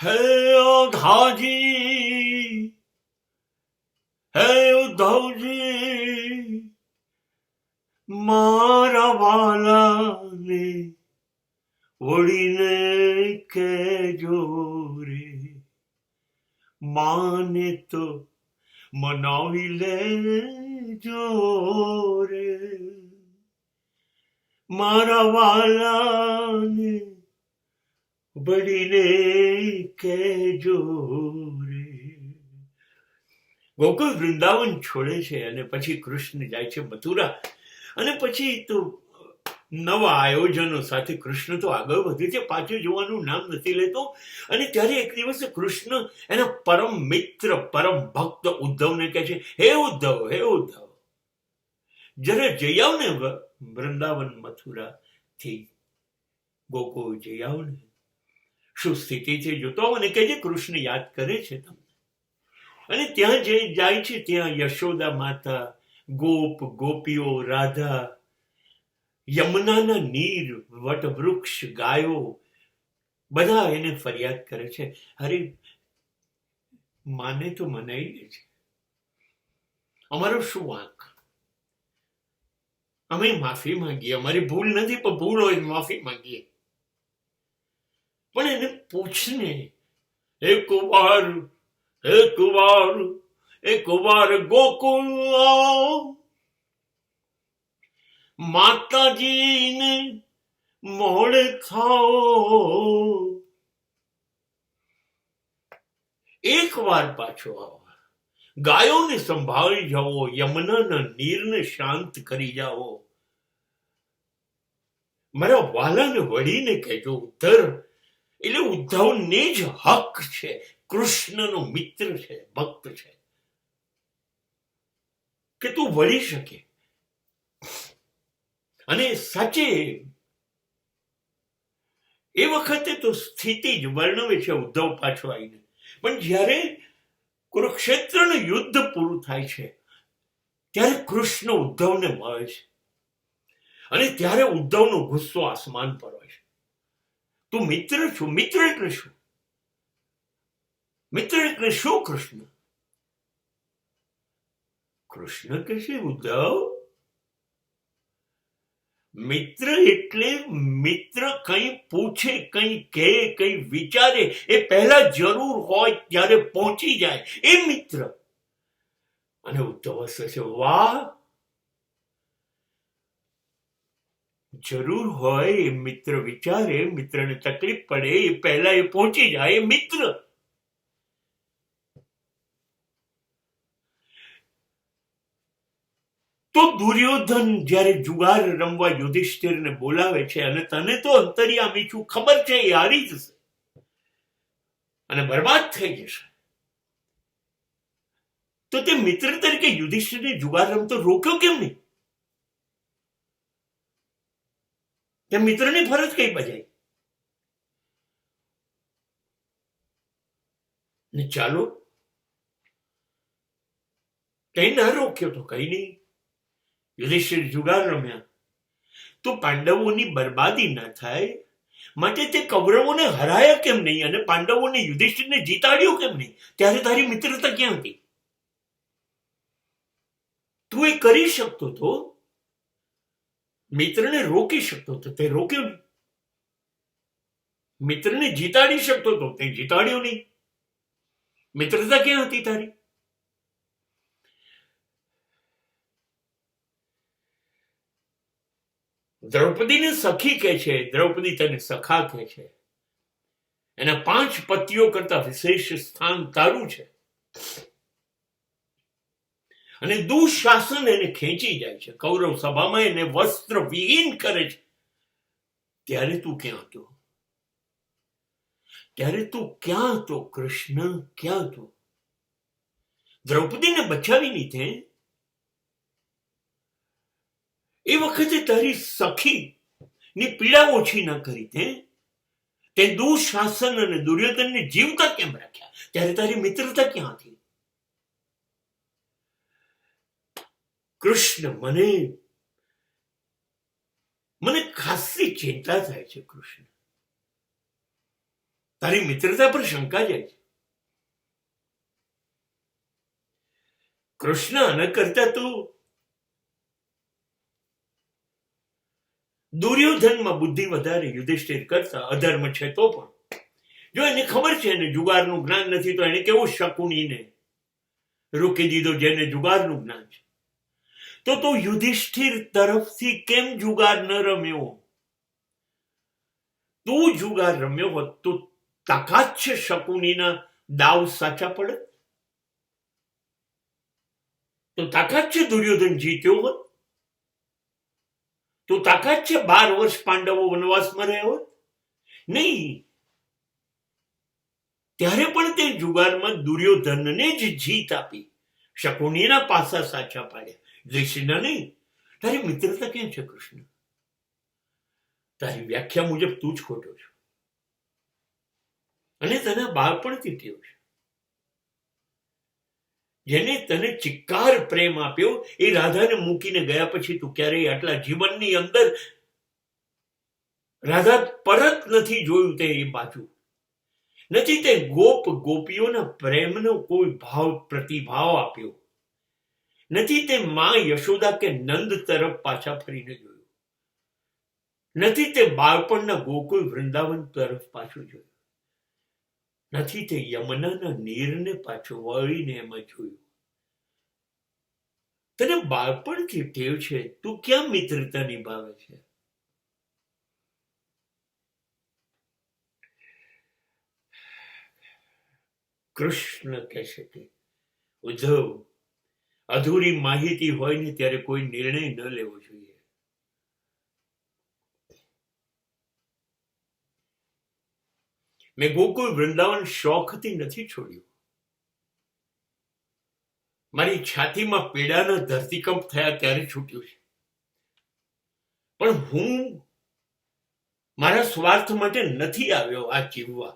હે ઓધાજી, હે ઉદ્ધવજી, મારા વાલાને વળીને કહેજો રે, માને તો મનાવી લેજો રે, મારા વાલાને વળીને કહેજો રે. ગોકુળ વૃંદાવન છોડે છે અને પછી કૃષ્ણ જાય છે મથુરા, અને પછી તો નવા આયોજનો સાથે કૃષ્ણ તો આગળ વધે છે, પાછું જોવાનું નામ નથી લેતો. અને ત્યારે એક દિવસે કૃષ્ણ એના પરમ મિત્ર પરમ ભક્ત ઉદ્ધવને કહે છે, હે ઉદ્ધવ, હે ઉદ્ધવ, જરા જઈ આવ ને વૃંદાવન મથુરા થી ગોકુળ જઈ આવ ને, શું સ્થિતિ છે જોતો આવો. અને કહેજે કૃષ્ણ યાદ કરે છે તમને. અને ત્યાં જે જાય છે ત્યાં યશોદા માતા, ગોપ ગોપીઓ, રાધા, યમુનાના નીર, વટવૃક્ષ, ગાયો, બધા એને ફરિયાદ કરે છે, અરે માને તો મનાઈ દે છે, અમારો શું વાંક, અમે માફી માંગીએ, અમારી ભૂલ નથી પણ ભૂલ હોય માફી માંગીએ. પણ એને પૂછને, એક વાર ગોકુળ આવો, માતાજીને મોડે થાઓ, એક વાર પાછો આવો, ગાયોને સંભાળી જાઓ, યમુનાના નીરને શાંત કરી જાઓ, મારા વાલાને વળીને કહેજો. ઉદ્ધર એટલે ઉદ્ધવને જ હક છે, કૃષ્ણનો મિત્ર છે, ભક્ત છે, કે તું વળી શકે. અને સાચે એ વખતે તો સ્થિતિ જ વર્ણવે છે ઉદ્ધવ પાછો આવીને. પણ જ્યારે કુરુક્ષેત્રનું યુદ્ધ પૂરું થાય છે ત્યારે કૃષ્ણ ઉદ્ધવને મળે છે, અને ત્યારે ઉદ્ધવનો ગુસ્સો આસમાન પર હોય છે. તું મિત્ર છું, મિત્ર એટલે શું? મિત્ર એટલે શું? કૃષ્ણ કહે છે, ઉદ્ધવ, મિત્ર એટલે મિત્ર કંઈ પૂછે, કંઈ કહે, કંઈ વિચારે, એ પહેલા જરૂર હોય ત્યારે પહોંચી જાય, એ મિત્ર. અને ઉદ્ધવ હસે છે, વાહ, જરૂર હોય એ મિત્ર વિચારે, મિત્રને તકલીફ પડે એ પહેલા એ પહોંચી જાય, એ મિત્ર. તો દુર્યોધન જ્યારે જુગાર રમવા યુધિષ્ઠિરને બોલાવે છે, અને તને તો અંતર્યામી છું, ખબર છે એ હારી જશે અને બરબાદ થઈ જશે, તો તે મિત્ર તરીકે યુધિષ્ઠિરને જુગાર રમતો રોક્યો કેમ નહીં? તે મિત્રની ફરજ કઈ બજાય? ને ચાલો તે ના રોક્યો તો કઈ નહીં, યુધિષ્ઠિર જુગાર રમ્યા તો પાંડવોની બરબાદી ના થાય માટે તે કૌરવોને હરાયા કેમ નહીં, અને પાંડવોને યુધિષ્ઠિરને જીતાડ્યો કેમ નહીં? ત્યારે તારી મિત્રતા ક્યાં હતી? તું એ કરી શકતો તો, મિત્રને રોકી શકતો તો, તે રોક્યો નહીં. મિત્રને જીતાડી શકતો તો, તે જીતાડ્યો નહીં. મિત્રતા ક્યાં હતી તારી? દ્રૌપદીને સખી કહે છે, દ્રૌપદી તને સખા કહે છે, એના 5 પતિઓ કરતા વિશેષ સ્થાન તારું છે. અને દુઃશાસન એને ખેંચી જાય છે, કૌરવ સભામાં એને વસ્ત્ર વિહીન કરે છે. ત્યારે તું ક્યાં હતો? ત્યારે તું ક્યાં હતો? કૃષ્ણ ક્યાં હતો? દ્રૌપદીને બચાવી લીધે. એ વખતે તારી સખી ની પીડા ઓછી ના કરી તે દુઃશાસન અને દુર્યોધનને જીવતા કેમ રાખ્યા? ત્યારે તારી મિત્રતા ક્યાં હતી? કૃષ્ણ, મને ખાસી ચિંતા થાય છે કૃષ્ણ. તારી મિત્રતા પર શંકા જાય છે. કૃષ્ણ આના કરતા તો દુર્યોધનમાં બુદ્ધિ વધારે યુધિષ્ઠિર કરતા, અધર્મ છે તો પણ. જો એને ખબર છે એને જુગારનું જ્ઞાન નથી તો એને કેવું શકુનીને રોકી દીધો જેને જુગારનું જ્ઞાન છે. તો યુધિષ્ઠિર તરફથી કેમ જુગાર ન રમ્યો? તું જુગાર રમ્યો હોત તો તાકાત છે શકુનીના દાવ સાચા પડે? તો તાકાત છે દુર્યોધન જીત્યો હોત? તો તાકાત છે 12 વર્ષ પાંડવો વનવાસમાં રહ્યા હોત? નહીં. ત્યારે પણ તે જુગારમાં દુર્યોધનને જ જીત આપી, શકુનીના પાસા સાચા પાડ્યા, યુધિષ્ઠિરના નહીં. તારી મિત્રતા કેમ છે કૃષ્ણ? તારી વ્યાખ્યા મુજબ તું જ ખોટો છો અને તને બાળપણથી ટેવ છે. જેને તને ચિક્કાર પ્રેમ આપ્યો એ રાધાને મૂકીને ગયા પછી તું ક્યારેય આટલા જીવનની અંદર રાધા પરત નથી જોયું. તે એ બાજુ નથી તે ગોપ ગોપીઓના પ્રેમનો કોઈ ભાવ પ્રતિભાવ આપ્યો નથી. તે માં યશોદા કે નંદ તરફ પાછા ફરીને જોયું નથી. તે બાળપણના ગોકુળ વૃંદાવન તરફ પાછું જોયું નથી. તે યમુનાના નીરને પાછો વળીને એમાં જોયું. તને બાળપણથી ટેવ છે, તું ક્યાં મિત્રતા નિભાવે છે? કૃષ્ણ કહેશે કે ઉદ્ધવ, અધૂરી માહિતી હોય ને ત્યારે કોઈ નિર્ણય ન લેવો જોઈએ. મેં ગોકુળ વૃંદાવન શોખથી નથી છોડ્યું. મારી છાતીમાં પીડાના ધરતીકંપ થયા ત્યારે છૂટ્યું છે. પણ હું મારા સ્વાર્થ માટે નથી આવ્યો આ જીવવા.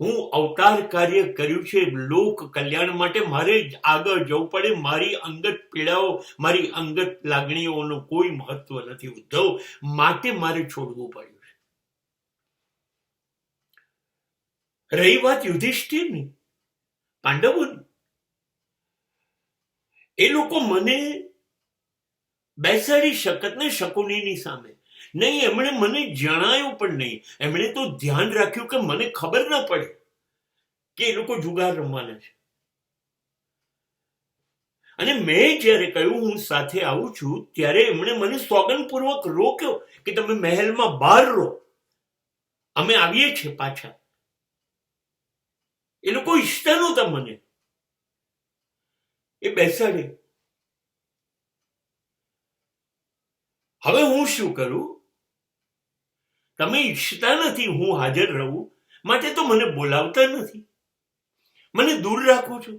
હું અવતાર કાર્ય કર્યું છે લોક કલ્યાણ માટે. મારે આગળ જવું પડે. મારી અંગત પીડાઓ, મારી અંગત લાગણીઓનું કોઈ મહત્વ નથી ઉદ્ધવ, માટે મારે છોડવું પડ્યું છે. રહી વાત યુધિષ્ઠિરની, પાંડવોની, એ લોકો મને બેસાડી શકત ને શકુનીની સામે. નહીં, એમણે મને જણાયું પણ નહીં. એમણે તો ધ્યાન રાખ્યું કે મને ખબર ના પડે કે એ લોકો જુગાર રમવાના છે. અને મેં જ્યારે કહ્યું હું સાથે આવું છું ત્યારે એમણે મને સોગંદપૂર્વક રોક્યો કે તમે મહેલમાં બહાર રહો, અમે આવીએ છીએ પાછા. એ લોકો ઈચ્છતા નહોતા મને. એ બેસાડે. હવે હું શું કરું? તમે ઈચ્છતા નથી હું હાજર રહું, માટે તો મને બોલાવતા નથી. મને દૂર રાખો છો,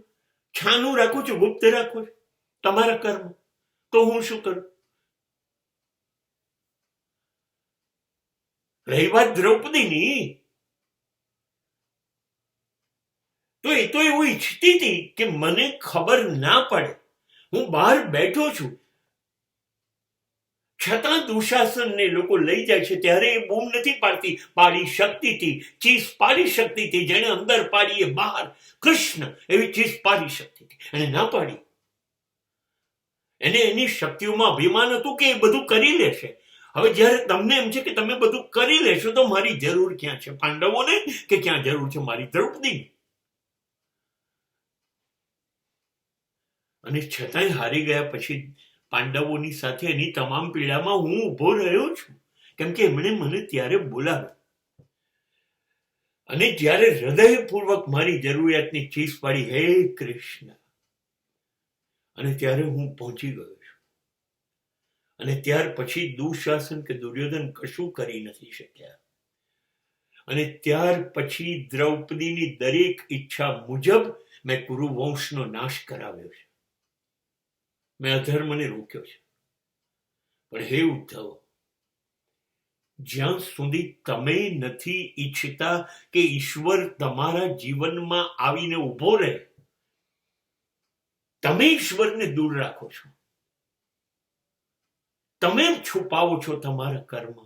છાનું રાખો છો, ગુપ્ત રાખો છો, તમારા કર્મ. તો હું શું કરું? રહી વાત દ્રૌપદીની, તો એ તો એવું ઈચ્છતી હતી કે મને ખબર ના પડે. હું બહાર બેઠો છું, છતાં દુશાસનને લોકો લઈ જાય છે ત્યારે એ બૂમ નથી પાડતી. પાડી શકતીથી, ચીસ પાડી શકતીથી. જેને અંદર પાડી એ બહાર. કૃષ્ણ એવી ચીસ પાડી શકતી, એને ના પાડી. એને એની શક્તિઓમાં અભિમાન હતું કે એ બધું કરી લેશે. હવે જ્યારે તમને એમ છે કે તમે બધું કરી લેશો તો મારી જરૂર ક્યાં છે પાંડવોને, કે ક્યાં જરૂર છે મારી દ્રૌપદીની? અને છતાંય હારી ગયા પછી પાંડવોની સાથે એની તમામ પીડામાં હું ઊભો રહ્યો છું, કેમ કે એમણે મને ત્યારે બોલાવ્યો. અને જ્યારે હૃદયપૂર્વક મારી જરૂરિયાતની ચીસ પાડી, હે કૃષ્ણ, અને ત્યારે હું પહોંચી ગયો છું. અને ત્યાર પછી દુશાસન કે દુર્યોધન કશું કરી નથી શક્યા. અને ત્યાર પછી દ્રૌપદીની દરેક ઈચ્છા મુજબ મેં કુરુવંશનો નાશ કરાવ્યો છે. મેં અધર્મને રોક્યો છે. પણ હે ઉદ્ધવ, જ્યાં સુધી તમે નથી ઈચ્છતા કે ઈશ્વર તમારા જીવનમાં આવીને ઉભો રહે, તમે ઈશ્વરને દૂર રાખો છો, તમે છુપાવો છો તમારા કર્મ.